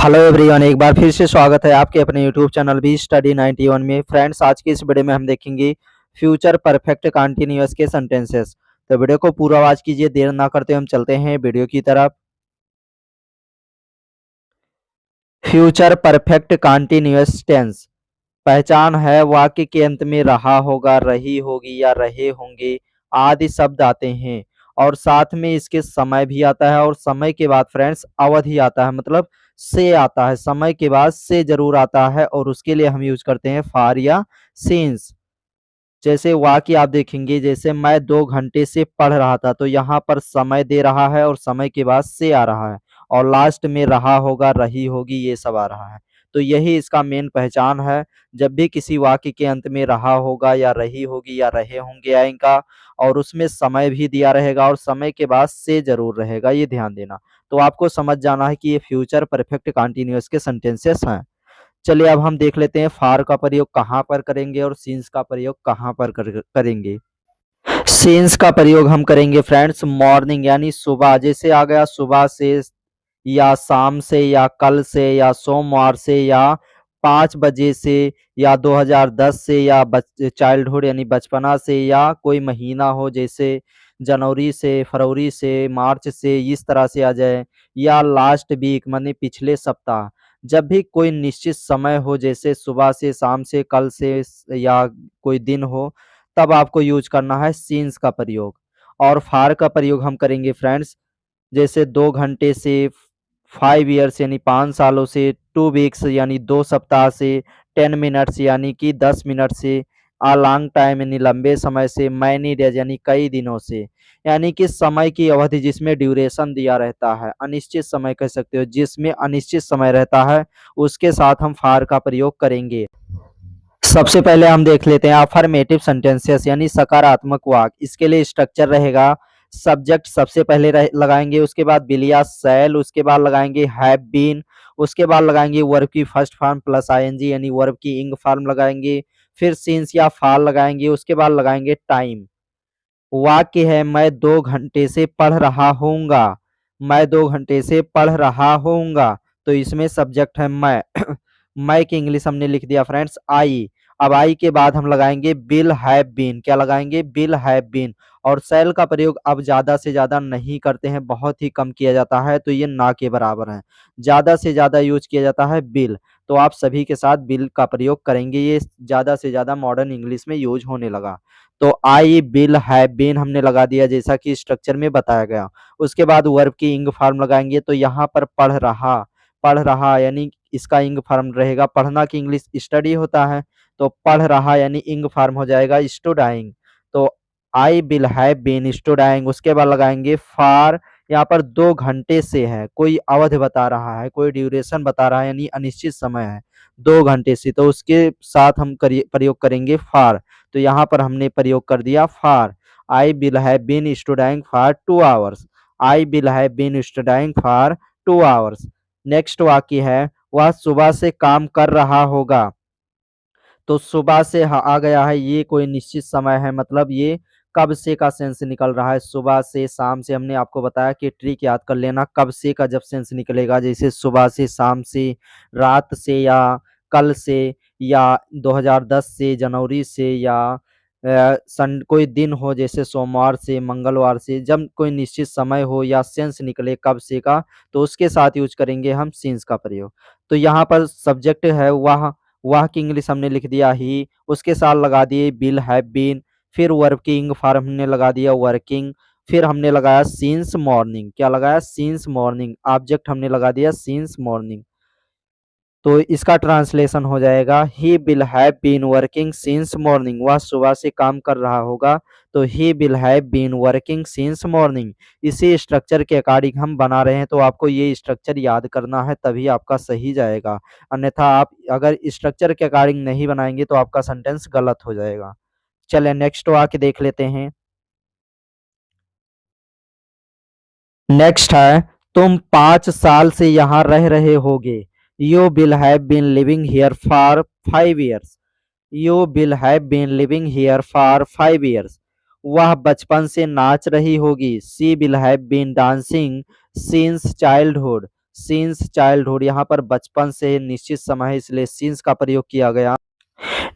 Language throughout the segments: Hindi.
हेलो एवरीवन, एक बार फिर से स्वागत है आपके अपने यूट्यूब चैनल बी स्टडी 91 में। फ्रेंड्स, आज की इस वीडियो में हम देखेंगे फ्यूचर परफेक्ट कंटिन्यूअस के सेंटेंसेस। तो वीडियो को पूरा वॉच कीजिए, देर ना करते हम चलते हैं वीडियो की तरफ। फ्यूचर परफेक्ट कंटिन्यूअस टेंस पहचान है वाक्य के अंत में रहा होगा, रही होगी या रहे होंगे आदि शब्द आते हैं और साथ में इसके समय भी आता है और समय के बाद फ्रेंड्स अवधि आता है, मतलब से आता है। समय के बाद से जरूर आता है और उसके लिए हम यूज करते हैं फॉर या सिंस। जैसे वाक्य आप देखेंगे, जैसे मैं 2 घंटे से पढ़ रहा था, तो यहाँ पर समय दे रहा है और समय के बाद से आ रहा है और लास्ट में रहा होगा, रही होगी, ये सब आ रहा है। तो यही इसका मेन पहचान है। जब भी किसी वाक्य के अंत में रहा होगा या रही होगी या रहे होंगे आएगा और उसमें समय भी दिया रहेगा और समय के बाद से जरूर रहेगा, ये ध्यान देना। तो आपको समझ जाना है कि ये फ्यूचर परफेक्ट कंटिन्यूअस के सेंटेंसेस हैं। चलिए अब हम देख लेते हैं फार का प्रयोग कहाँ पर करेंगे और सीन्स का प्रयोग कहाँ पर करेंगे। सीन्स का प्रयोग हम करेंगे फ्रेंड्स मॉर्निंग यानी सुबह, जैसे आ गया सुबह से या शाम से या कल से या सोमवार से या 5 बजे से या 2010 से या चाइल्डहुड यानी बचपना से या कोई महीना हो, जैसे जनवरी से, फरवरी से, मार्च से, इस तरह से आ जाए या लास्ट वीक माने पिछले सप्ताह। जब भी कोई निश्चित समय हो, जैसे सुबह से, शाम से, कल से या कोई दिन हो, तब आपको यूज करना है सीन्स का प्रयोग। और फार का प्रयोग हम करेंगे फ्रेंड्स, जैसे 2 घंटे से, 5 ईयर्स यानी 5 सालों से, 2 वीक्स यानी 2 सप्ताह से, 10 मिनट्स यानी कि 10 मिनट से, अ लॉन्ग टाइम यानी लंबे समय से, मैनी डेज यानी कई दिनों से। यानी कि समय की अवधि जिसमें ड्यूरेशन दिया रहता है, अनिश्चित समय कह सकते हो, जिसमें अनिश्चित समय रहता है, उसके साथ हम फार का प्रयोग करेंगे। सबसे पहले हम देख लेते हैं अफर्मेटिव सेंटेंसेस यानी सकारात्मक वाक्य। इसके लिए स्ट्रक्चर रहेगा, सब्जेक्ट सबसे पहले लगाएंगे, उसके बाद विल या शैल, उसके बाद लगाएंगे हैव बीन, उसके बाद लगाएंगे वर्ब की फर्स्ट फॉर्म प्लस आईएनजी यानी वर्ब की इंग फॉर्म लगाएंगे, फिर सिंस या फाल लगाएंगे, उसके बाद लगाएंगे टाइम। वाक्य है मैं 2 घंटे से पढ़ रहा हूँगा, मैं 2 घंटे से पढ़ रहा हूँगा, तो इसमें सब्जेक्ट है मैं। मैं की इंग्लिश हमने लिख दिया फ्रेंड्स आई। अब आई के बाद हम लगाएंगे बिल हैव बीन, क्या लगाएंगे, बिल हैव बीन। और सेल का प्रयोग अब ज्यादा से ज्यादा नहीं करते हैं, बहुत ही कम किया जाता है, तो ये ना के बराबर है। ज्यादा से ज्यादा यूज किया जाता है बिल, तो आप सभी के साथ बिल का प्रयोग करेंगे, ये ज्यादा से ज्यादा मॉडर्न इंग्लिश में यूज होने लगा। तो आई बिल हैव बीन हमने लगा दिया जैसा कि स्ट्रक्चर में बताया गया। उसके बाद वर्ब की इंग फॉर्म लगाएंगे, तो यहाँ पर पढ़ रहा यानी इसका इंग फॉर्म रहेगा, पढ़ना की इंग्लिश स्टडी होता है, तो पढ़ रहा यानी इंग फॉर्म हो जाएगा स्टूडाइंग। तो आई बिल हैव बीन स्टूडाइंग। उसके बाद लगाएंगे फॉर, यहाँ पर 2 घंटे से है, कोई अवधि बता रहा है, कोई ड्यूरेशन बता रहा है यानी अनिश्चित समय है 2 घंटे से, तो उसके साथ हम प्रयोग करेंगे फॉर। तो यहाँ पर हमने प्रयोग कर दिया for. I will have been studying for 2 hours, I will have been studying for 2 hours. Next वाक्य है वह सुबह से काम कर रहा होगा, तो सुबह से आ गया है, ये कोई निश्चित समय है, मतलब ये कब से का सेंस निकल रहा है। सुबह से, शाम से, हमने आपको बताया कि ट्रिक याद कर लेना, कब से का जब सेंस निकलेगा, जैसे सुबह से, शाम से, रात से या कल से या 2010 से, जनवरी से या सन कोई दिन हो, जैसे सोमवार से, मंगलवार से, जब कोई निश्चित समय हो या सेंस निकले कब से का, तो उसके साथ यूज करेंगे हम सिंस का प्रयोग। तो यहाँ पर सब्जेक्ट है वह की इंग्लिश हमने लिख दिया ही, उसके साथ लगा दिए बिल हैव बीन, फिर वर्ब की इंग फॉर्म हमने लगा दिया वर्किंग, फिर हमने लगाया सिंस मॉर्निंग, क्या लगाया, सिंस मॉर्निंग। ऑब्जेक्ट हमने लगा दिया सिंस मॉर्निंग। तो इसका ट्रांसलेशन हो जाएगा he will have been working since morning, वह सुबह से काम कर रहा होगा, तो he will have been working since morning. इसी स्ट्रक्चर के अकॉर्डिंग हम बना रहे हैं, तो आपको ये स्ट्रक्चर याद करना है, तभी आपका सही जाएगा। अन्यथा आप अगर स्ट्रक्चर के अकॉर्डिंग नहीं बनाएंगे तो आपका सेंटेंस गलत हो जाएगा। चलिए नेक्स्ट वाक्य देख लेते हैं। नेक्स्ट है तुम 5 साल से यहाँ रह रहे होगे, you will have been living here for 5 years, you will have been living here for 5 years. वह बचपन से नाच रही होगी, she will have been dancing since childhood, since childhood, यहाँ पर बचपन से निश्चित समय है इसलिए सिंस का प्रयोग किया गया।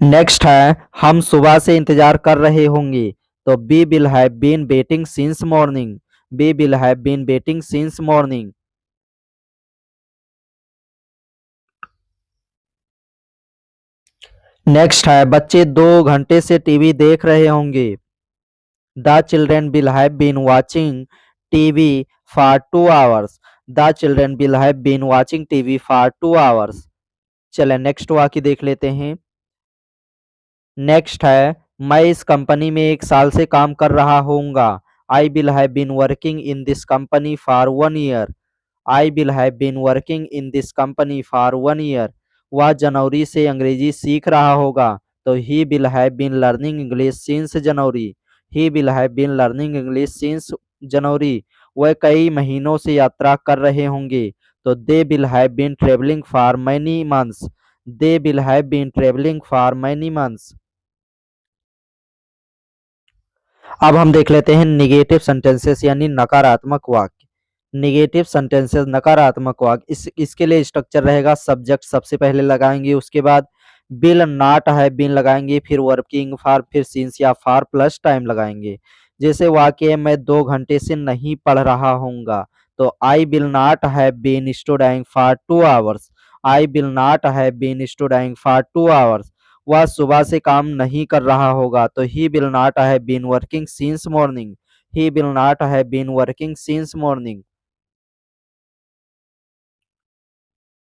नेक्स्ट है हम सुबह से इंतजार कर रहे होंगे, तो we will have been waiting since morning, we will have been waiting since morning. Next है बच्चे 2 घंटे से टीवी देख रहे होंगे, the children will have been watching TV for 2 hours, the children will have been watching TV for 2 hours. चले नेक्स्ट वाक्य देख लेते हैं। नेक्स्ट है मैं इस कंपनी में 1 साल से काम कर रहा होऊंगा, I will have been working in this company for 1 year, I will have been working in this company for 1 year. वह जनवरी से अंग्रेजी सीख रहा होगा, तो he will have been learning English since January, he will have been learning English since January. वह कई महीनों से यात्रा कर रहे होंगे, तो they will have been travelling for many months, they will have been travelling for many months. अब हम देख लेते हैं निगेटिव सेंटेंसेस यानी नकारात्मक वाक्य। निगेटिव सेंटेंसेस नकारात्मक वाक्य, इसके लिए स्ट्रक्चर रहेगा सब्जेक्ट सबसे पहले लगाएंगे, उसके बाद बिल नॉट है बीन लगाएंगे, फिर वर्किंग फॉर, फिर सिंस या फॉर प्लस टाइम लगाएंगे। जैसे वाक्य मैं 2 घंटे से नहीं पढ़ रहा हूँगा, तो I will not have been studying for 2 hours, I will not have been studying for 2 hours. वह सुबह से काम नहीं कर रहा होगा, तो he will not have been working since morning, he will not have been working since morning.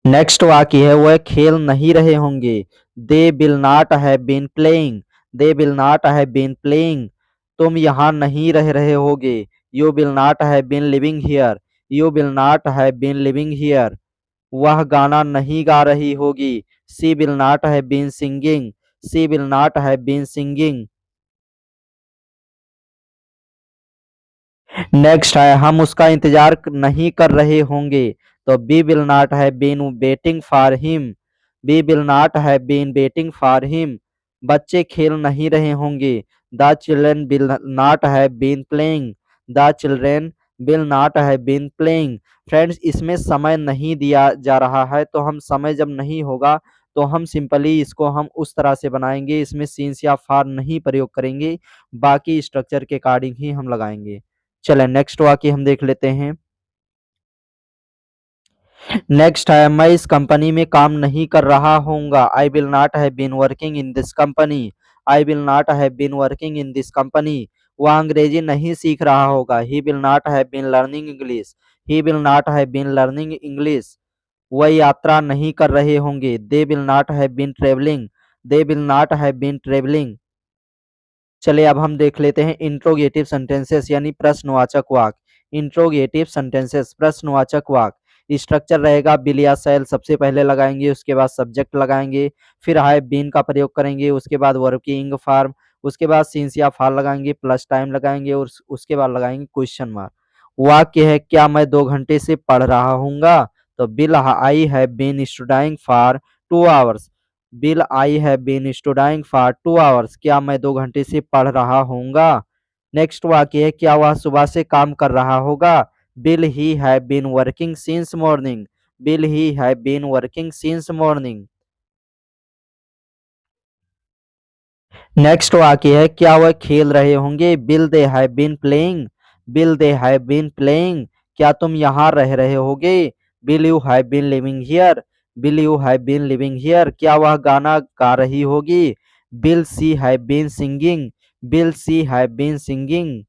Next वाक्य है वह खेल नहीं रहे होंगे, they will not have been playing, they will not have been playing. तुम यहाँ नहीं रह रहे होगे, you will not have been living here, you will not have been living here. वह गाना नहीं गा रही होगी, she will not have been singing, she will not have been singing. Next है हम उसका इंतजार नहीं कर रहे होंगे, तो we will not have been waiting for him, we will not have been waiting for him. बच्चे खेल नहीं रहे होंगे, the children will not have been playing, the children will not have been playing. Friends इसमें समय नहीं दिया जा रहा है, तो हम समय जब नहीं होगा तो हम सिंपली इसको हम उस तरह से बनाएंगे, इसमें सिंस या फॉर नहीं प्रयोग करेंगे, बाकी स्ट्रक्चर के अकॉर्डिंग ही हम लगाएंगे। चले नेक्स्ट वाक्य हम देख लेते हैं। नेक्स्ट है मैं इस कंपनी में काम नहीं कर रहा होऊंगा, I will not have been working in this company, I will not have been working in this company. वह अंग्रेजी नहीं सीख रहा होगा, he will not have been learning English, he will not have been learning English. वह यात्रा नहीं कर रहे होंगे, they will not have been travelling, they will not have been travelling. चलिए अब हम देख लेते हैं इंट्रोगेटिव सेंटेंसेस यानी प्रश्नवाचक वाक्य। इंट्रोगेटिव सेंटेंसेस प्रश्नवाचक वाक्य, स्ट्रक्चर रहेगा बिल या सेल सबसे पहले लगाएंगे, उसके बाद सब्जेक्ट लगाएंगे, फिर हैव बीन का प्रयोग करेंगे, उसके बाद वर्किंग फॉर्म, उसके बाद सिंस या फॉर लगाएंगे, प्लस टाइम लगाएंगे और उसके बाद लगाएंगे क्वेश्चन मार्क। वाक्य है क्या मैं 2 घंटे से पढ़ रहा हूँगा, तो will I have been studying for 2 hours, will I have been studying for 2 hours. क्या मैं 2 घंटे से पढ़ रहा होऊंगा। नेक्स्ट वाक्य है क्या वह सुबह से काम कर रहा होगा, will he have been working since morning, will he have been working since morning. Next वाक्य है क्या वह खेल रहे होंगे, will they have been playing, will they have been playing. क्या तुम यहाँ रह रहे होगे, will you have been living here, will you have been living here. क्या वह गाना गा रही होगी, will she have been singing, will she have been singing.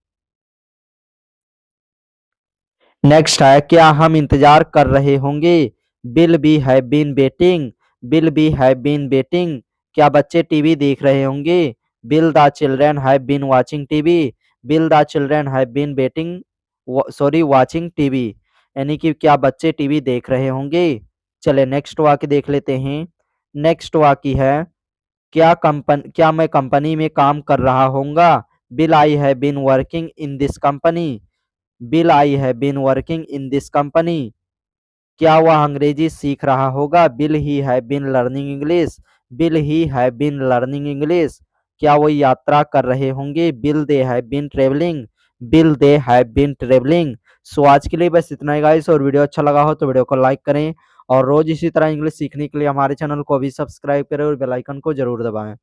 Next है क्या हम इंतजार कर रहे होंगे, will we have been waiting, will we have been waiting. क्या बच्चे टीवी देख रहे होंगे, will the children have been watching TV, will the children have been waiting sorry watching TV. यानी कि क्या बच्चे टीवी देख रहे होंगे। चले नेक्स्ट वाक्य देख लेते हैं। नेक्स्ट वाक्य है क्या मैं कंपनी में काम कर रहा होऊंगा, will I have been working in this company, will I have been working in this company. क्या वह अंग्रेजी सीख रहा होगा, will he have been learning English, will he have been learning English. क्या वो यात्रा कर रहे होंगे, will they have been travelling, will they have been travelling. So आज के लिए बस इतना ही गाइस, और वीडियो अच्छा लगा हो तो वीडियो को लाइक करें और रोज इसी तरह इंग्लिश सीखने के लिए हमारे चैनल को भी सब्सक्राइब करें और बेल आइकन को जरूर दबाएं।